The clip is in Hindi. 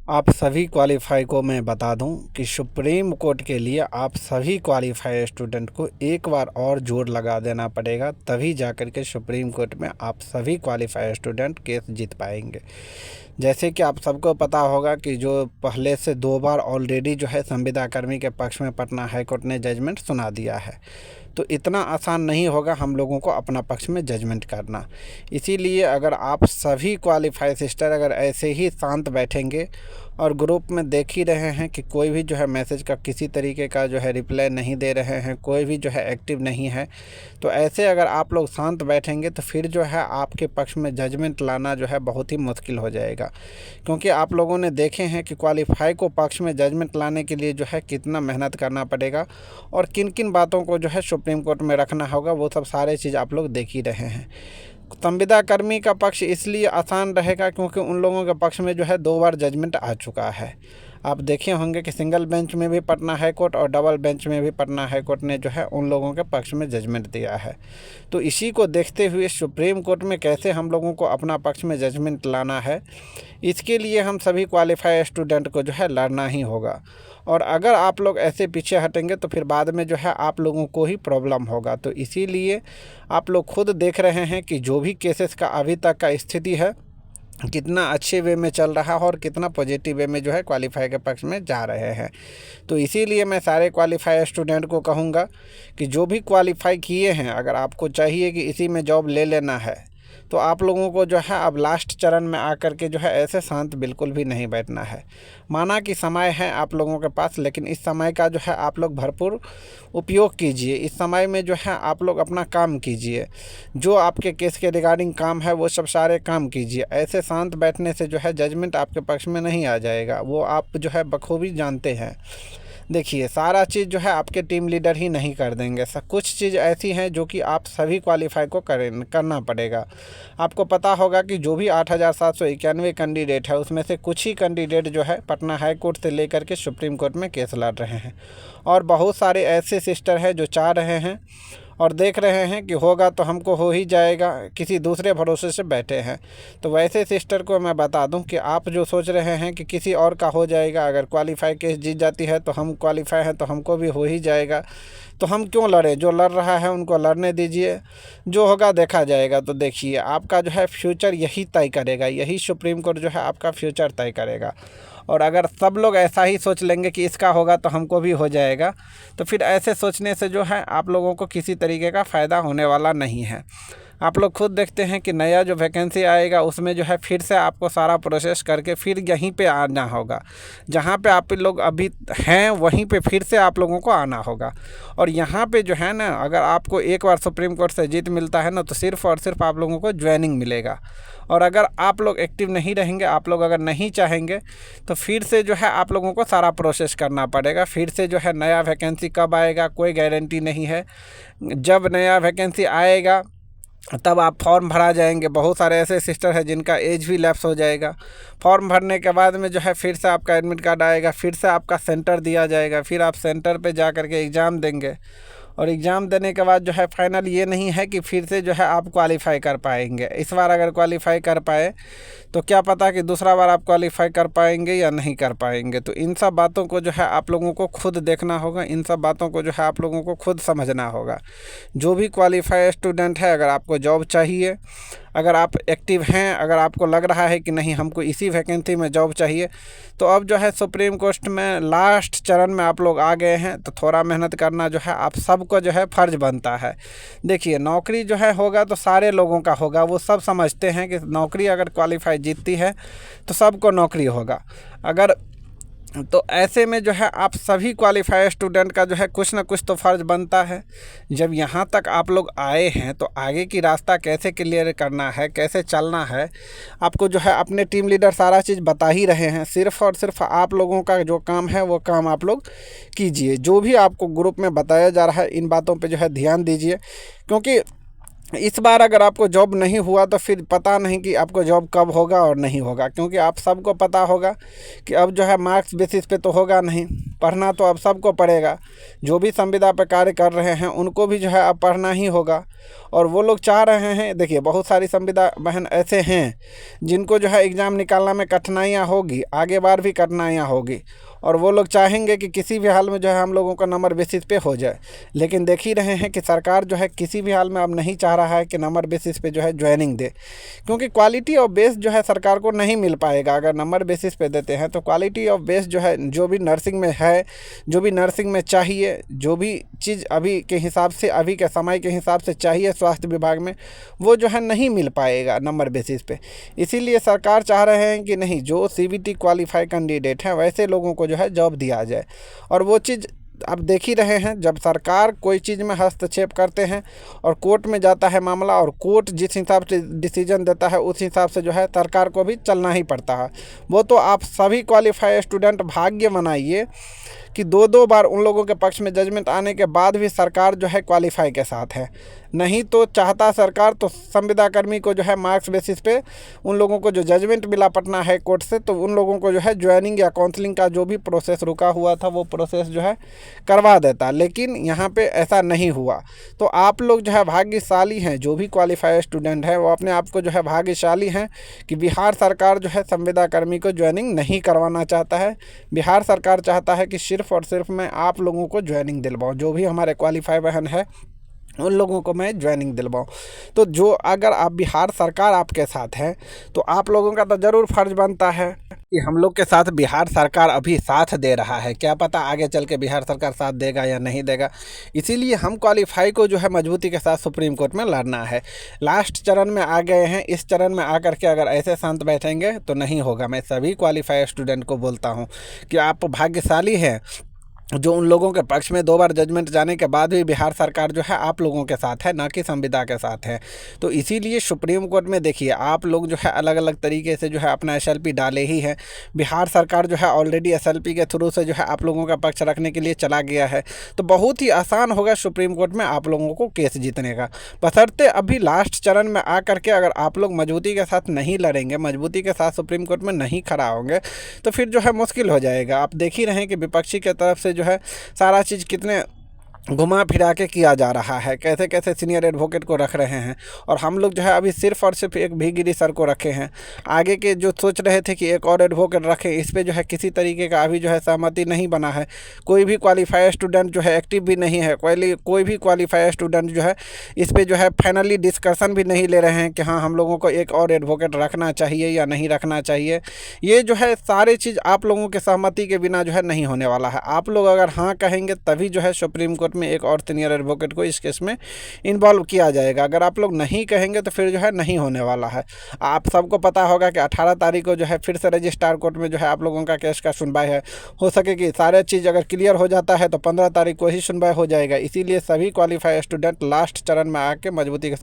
आप सभी क्वालिफाई को मैं बता दूं कि सुप्रीम कोर्ट के लिए आप सभी क्वालिफाई स्टूडेंट को एक बार और जोर लगा देना पड़ेगा, तभी जाकर के सुप्रीम कोर्ट में आप सभी क्वालिफाई स्टूडेंट केस जीत पाएंगे। जैसे कि आप सबको पता होगा कि जो पहले से 2 बार ऑलरेडी जो है संविदा कर्मी के पक्ष में पटना हाई कोर्ट ने जजमेंट सुना दिया है, तो इतना आसान नहीं होगा हम लोगों को अपना पक्ष में जजमेंट करना। इसीलिए अगर आप सभी क्वालिफाई सिस्टर अगर ऐसे ही शांत बैठेंगे और ग्रुप में देख ही रहे हैं कि कोई भी जो है मैसेज का किसी तरीके का जो है रिप्लाई नहीं दे रहे हैं, कोई भी जो है एक्टिव नहीं है, तो ऐसे अगर आप लोग शांत बैठेंगे तो फिर जो है आपके पक्ष में जजमेंट लाना जो है बहुत ही मुश्किल हो जाएगा। क्योंकि आप लोगों ने देखे हैं कि क्वालिफाई को पक्ष में जजमेंट लाने के लिए जो है कितना मेहनत करना पड़ेगा और किन किन बातों को जो है सुप्रीम कोर्ट में रखना होगा, वो सब सारे चीज़ आप लोग देख ही रहे हैं। संविदा कर्मी का पक्ष इसलिए आसान रहेगा क्योंकि उन लोगों के पक्ष में जो है 2 बार जजमेंट आ चुका है। आप देखे होंगे कि सिंगल बेंच में भी पटना हाई कोर्ट और डबल बेंच में भी पटना हाई कोर्ट ने जो है उन लोगों के पक्ष में जजमेंट दिया है। तो इसी को देखते हुए सुप्रीम कोर्ट में कैसे हम लोगों को अपना पक्ष में जजमेंट लाना है, इसके लिए हम सभी क्वालिफाई स्टूडेंट को जो है लड़ना ही होगा। और अगर आप लोग ऐसे पीछे हटेंगे तो फिर बाद में जो है आप लोगों को ही प्रॉब्लम होगा। तो इसीलिए आप लोग खुद देख रहे हैं कि जो भी केसेस का अभी तक का स्थिति है कितना अच्छे वे में चल रहा है और कितना पॉजिटिव वे में जो है क्वालिफाई के पक्ष में जा रहे हैं। तो इसीलिए मैं सारे क्वालिफाई स्टूडेंट को कहूँगा कि जो भी क्वालिफाई किए हैं, अगर आपको चाहिए कि इसी में जॉब ले लेना है, तो आप लोगों को जो है अब लास्ट चरण में आकर के जो है ऐसे शांत बिल्कुल भी नहीं बैठना है। माना कि समय है आप लोगों के पास, लेकिन इस समय का जो है आप लोग भरपूर उपयोग कीजिए। इस समय में जो है आप लोग अपना काम कीजिए, जो आपके केस के रिगार्डिंग काम है वो सब सारे काम कीजिए। ऐसे शांत बैठने से जो है जजमेंट आपके पक्ष में नहीं आ जाएगा, वो आप जो है बखूबी जानते हैं। देखिए, सारा चीज़ जो है आपके टीम लीडर ही नहीं कर देंगे। सब कुछ चीज़ ऐसी हैं जो कि आप सभी क्वालिफाई को करना पड़ेगा। आपको पता होगा कि जो भी 8,791 कैंडिडेट है उसमें से कुछ ही कैंडिडेट जो है पटना हाई कोर्ट से लेकर के सुप्रीम कोर्ट में केस लड़ रहे हैं, और बहुत सारे ऐसे सिस्टर हैं जो चाह रहे हैं और देख रहे हैं कि होगा तो हमको हो ही जाएगा, किसी दूसरे भरोसे से बैठे हैं। तो वैसे सिस्टर को मैं बता दूं कि आप जो सोच रहे हैं कि किसी और का हो जाएगा, अगर क्वालिफाई केस जीत जाती है तो हम क्वालिफाई हैं तो हमको भी हो ही जाएगा, तो हम क्यों लड़े। जो लड़ रहा है उनको लड़ने दीजिए, जो होगा देखा जाएगा। तो देखिए, आपका जो है फ्यूचर यही तय करेगा, यही सुप्रीम कोर्ट जो है आपका फ्यूचर तय करेगा। और अगर सब लोग ऐसा ही सोच लेंगे कि इसका होगा तो हमको भी हो जाएगा, तो फिर ऐसे सोचने से जो है आप लोगों को किसी तरीके का फ़ायदा होने वाला नहीं है। आप लोग खुद देखते हैं कि नया जो वैकेंसी आएगा उसमें जो है फिर से आपको सारा प्रोसेस करके फिर यहीं पे आना होगा। जहाँ पे आप लोग अभी हैं वहीं पे फिर से आप लोगों को आना होगा। और यहाँ पे जो है ना, अगर आपको एक बार सुप्रीम कोर्ट से जीत मिलता है ना, तो सिर्फ़ और सिर्फ आप लोगों को ज्वाइनिंग मिलेगा। और अगर आप लोग एक्टिव नहीं रहेंगे, आप लोग अगर नहीं चाहेंगे, तो फिर से जो है आप लोगों को सारा प्रोसेस करना पड़ेगा। फिर से जो है नया वैकेंसी कब आएगा कोई गारंटी नहीं है। जब नया वैकेंसी आएगा तब आप फॉर्म भरा जाएंगे। बहुत सारे ऐसे सिस्टर हैं जिनका एज भी लैप्स हो जाएगा। फॉर्म भरने के बाद में जो है फिर से आपका एडमिट कार्ड आएगा, फिर से आपका सेंटर दिया जाएगा, फिर आप सेंटर पे जा कर के एग्ज़ाम देंगे। और एग्ज़ाम देने के बाद जो है फाइनल ये नहीं है कि फिर से जो है आप क्वालिफ़ाई कर पाएंगे। इस बार अगर क्वालिफ़ाई कर पाए तो क्या पता कि दूसरा बार आप क्वालिफ़ाई कर पाएंगे या नहीं कर पाएंगे। तो इन सब बातों को जो है आप लोगों को खुद देखना होगा, इन सब बातों को जो है आप लोगों को खुद समझना होगा। जो भी क्वालिफ़ाई स्टूडेंट है, अगर आपको जॉब चाहिए, अगर आप एक्टिव हैं, अगर आपको लग रहा है कि नहीं हमको इसी वैकेंसी में जॉब चाहिए, तो अब जो है सुप्रीम कोर्ट में लास्ट चरण में आप लोग आ गए हैं, तो थोड़ा मेहनत करना जो है आप सबको जो है फ़र्ज़ बनता है। देखिए, नौकरी जो है होगा तो सारे लोगों का होगा। वो सब समझते हैं कि नौकरी अगर क्वालिफाई जीतती है तो सबको नौकरी होगा। अगर तो ऐसे में जो है आप सभी क्वालिफाई स्टूडेंट का जो है कुछ ना कुछ तो फ़र्ज़ बनता है। जब यहाँ तक आप लोग आए हैं तो आगे की रास्ता कैसे क्लियर करना है, कैसे चलना है, आपको जो है अपने टीम लीडर सारा चीज़ बता ही रहे हैं। सिर्फ़ और सिर्फ आप लोगों का जो काम है वो काम आप लोग कीजिए। जो भी आपको ग्रुप में बताया जा रहा है इन बातों पर जो है ध्यान दीजिए, क्योंकि इस बार अगर आपको जॉब नहीं हुआ तो फिर पता नहीं कि आपको जॉब कब होगा और नहीं होगा, क्योंकि आप सबको पता होगा कि अब जो है मार्क्स बेसिस पे तो होगा नहीं, पढ़ना तो अब सबको पड़ेगा। जो भी संविदा पे कार्य कर रहे हैं उनको भी जो है अब पढ़ना ही होगा। और वो लोग चाह रहे हैं, देखिए बहुत सारी संविदा बहन ऐसे हैं जिनको जो है एग्ज़ाम निकालना में कठिनाइयाँ होगी, आगे बार भी कठिनाइयाँ होगी, और वो लोग चाहेंगे कि किसी भी हाल में जो है हम लोगों का नंबर बेसिस पे हो जाए। लेकिन देख ही रहे हैं कि सरकार जो है किसी भी हाल में अब नहीं चाह रहा है कि नंबर बेसिस पे जो है ज्वाइनिंग दे, क्योंकि क्वालिटी ऑफ बेस जो है सरकार को नहीं मिल पाएगा। अगर नंबर बेसिस पे देते हैं तो क्वालिटी ऑफ बेस जो है, जो भी नर्सिंग में है, जो भी नर्सिंग में चाहिए, जो भी चीज़ अभी के हिसाब से, अभी के समय के हिसाब से चाहिए स्वास्थ्य विभाग में, वो जो है नहीं मिल पाएगा नंबर बेसिस पे। इसीलिए सरकार चाह रहे हैं कि नहीं, जो सीबीटी क्वालिफाई कैंडिडेट हैं वैसे लोगों को जो है जॉब दिया जाए। और वो चीज़ आप देख ही रहे हैं, जब सरकार कोई चीज़ में हस्तक्षेप करते हैं और कोर्ट में जाता है मामला, और कोर्ट जिस हिसाब से डिसीजन देता है उस हिसाब से जो है सरकार को भी चलना ही पड़ता है। वो तो आप सभी क्वालिफाई स्टूडेंट भाग्य बनाइए कि दो दो बार उन लोगों के पक्ष में जजमेंट आने के बाद भी सरकार जो है क्वालिफाई के साथ है। नहीं तो चाहता सरकार तो संविदा कर्मी को जो है मार्क्स बेसिस पे उन लोगों को जो जजमेंट मिला पटना हाई कोर्ट से, तो उन लोगों को जो है ज्वाइनिंग या काउंसलिंग का जो भी प्रोसेस रुका हुआ था वो प्रोसेस जो है करवा देता। लेकिन यहाँ पे ऐसा नहीं हुआ। तो आप लोग जो है भाग्यशाली हैं, जो भी क्वालिफाइड स्टूडेंट हैं वो अपने आप को जो है भाग्यशाली हैं कि बिहार सरकार जो है संविदा कर्मी को ज्वाइनिंग नहीं करवाना चाहता है। बिहार सरकार चाहता है कि सिर्फ और सिर्फ मैं आप लोगों को ज्वाइनिंग दिलवाऊँ, जो भी हमारे क्वालिफाई बहन है उन लोगों को मैं ज्वाइनिंग दिलवाऊँ। तो जो अगर आप बिहार सरकार आपके साथ है तो आप लोगों का तो ज़रूर फ़र्ज़ बनता है कि हम लोग के साथ बिहार सरकार अभी साथ दे रहा है, क्या पता आगे चल के बिहार सरकार साथ देगा या नहीं देगा। इसीलिए हम क्वालिफाई को जो है मजबूती के साथ सुप्रीम कोर्ट में लड़ना है। लास्ट चरण में आ गए हैं, इस चरण में आकर के अगर ऐसे शांत बैठेंगे तो नहीं होगा। मैं सभी क्वालिफाई स्टूडेंट को बोलता हूँ कि आप भाग्यशाली हैं जो उन लोगों के पक्ष में दो बार जजमेंट जाने के बाद भी बिहार सरकार जो है आप लोगों के साथ है, ना कि संविदा के साथ है। तो इसीलिए सुप्रीम कोर्ट में देखिए आप लोग जो है अलग अलग तरीके से जो है अपना एसएलपी डाले ही है। बिहार सरकार जो है ऑलरेडी एसएलपी के थ्रू से जो है आप लोगों का पक्ष रखने के लिए चला गया है। तो बहुत ही आसान होगा सुप्रीम कोर्ट में आप लोगों को केस जीतने का। बशर्ते अभी लास्ट चरण में आ करके अगर आप लोग मजबूती के साथ नहीं लड़ेंगे, मजबूती के साथ सुप्रीम कोर्ट में नहीं खड़ा होंगे, तो फिर जो है मुश्किल हो जाएगा। आप देख ही रहे हैं कि विपक्षी की तरफ से जो है सारा चीज़ कितने घुमा फिरा के किया जा रहा है, कैसे कैसे सीनियर एडवोकेट को रख रहे हैं, और हम लोग जो है अभी सिर्फ और सिर्फ एक भीगिरी सर को रखे हैं। आगे के जो सोच रहे थे कि एक और एडवोकेट रखें, इस पे जो है किसी तरीके का अभी जो है सहमति नहीं बना है। कोई भी क्वालिफाइड स्टूडेंट जो है एक्टिव भी नहीं है, कोई भी क्वालिफाइड स्टूडेंट जो है इस पर जो है फाइनली डिस्कशन भी नहीं ले रहे हैं कि हाँ हम लोगों को एक और एडवोकेट रखना चाहिए या नहीं रखना चाहिए। ये जो है सारी चीज़ आप लोगों के सहमति के बिना जो है नहीं होने वाला है। आप लोग अगर हाँ कहेंगे तभी जो है सुप्रीम कोर्ट में एक और सीनियर एडवोकेट को इस केस में इन्वॉल्व किया जाएगा। अगर आप लोग नहीं कहेंगे तो फिर जो है नहीं होने वाला है। आप सबको पता होगा कि 18 तारीख को जो है फिर से रजिस्ट्रार कोर्ट में जो है आप लोगों का केस का सुनवाई है। हो सके कि सारे चीज़ अगर क्लियर हो जाता है तो 15 तारीख को ही सुनवाई हो जाएगा। इसीलिए सभी क्वालिफाइड स्टूडेंट लास्ट चरण में आके मजबूती के